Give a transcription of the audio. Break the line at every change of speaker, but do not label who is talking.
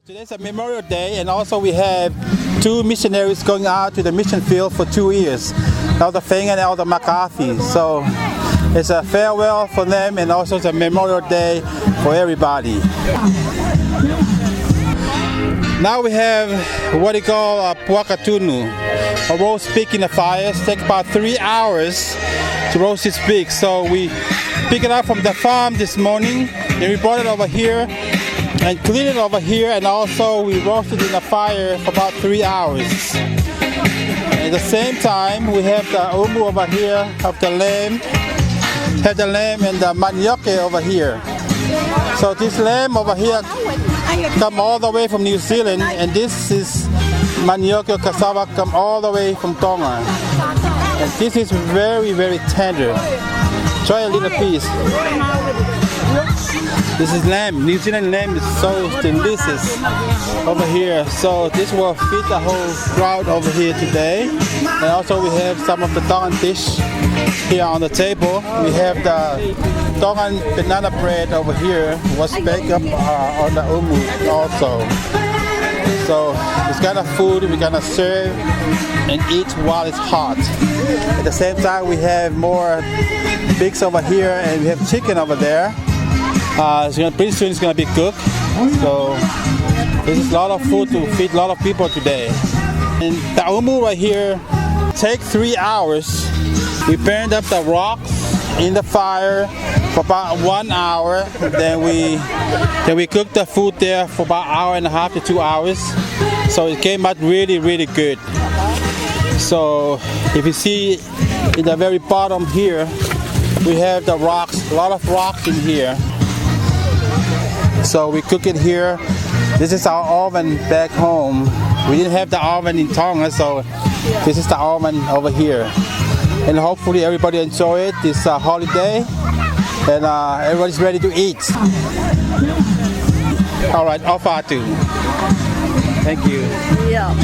Today's a Memorial Day, and also we have two missionaries going out to the mission field for 2 years, Elder Feng and Elder McCarthy. So it's a farewell for them, and also it's a Memorial Day for everybody. Now we have what they call a Puakatunu, a roast pig in the fire. It takes about 3 hours to roast this pig. So we pick it up from the farm this morning, and we brought it over here and clean it over here, and also we roast it in the fire for about 3 hours. At the same time, we have the umu over here of the lamb, and the manioke over here. So this lamb over here come all the way from New Zealand, and this is manioke cassava come all the way from Tonga. And this is very, very tender. Try a little piece. This is lamb. New Zealand lamb is so delicious over here. So this will feed the whole crowd over here today. And also we have some of the Tongan dish here on the table. We have the Tongan banana bread over here, was baked up on the umu also. So this kind of food we're gonna serve and eat while it's hot. At the same time, we have more pigs over here, and we have chicken over there. Pretty soon it's gonna be cooked. So this is a lot of food to feed a lot of people today. And the umu right here take 3 hours. We burned up the rocks in the fire for about 1 hour. Then we cooked the food there for about 1.5 to 2 hours. So it came out really, really good. So if you see in the very bottom here, we have the rocks, a lot of rocks in here. So we cook it here. This is our oven back home. We didn't have the oven in Tonga, so this is the oven over here. And hopefully everybody enjoy it this holiday, and everybody's ready to eat. All right, Ofatu. Thank you. Yeah.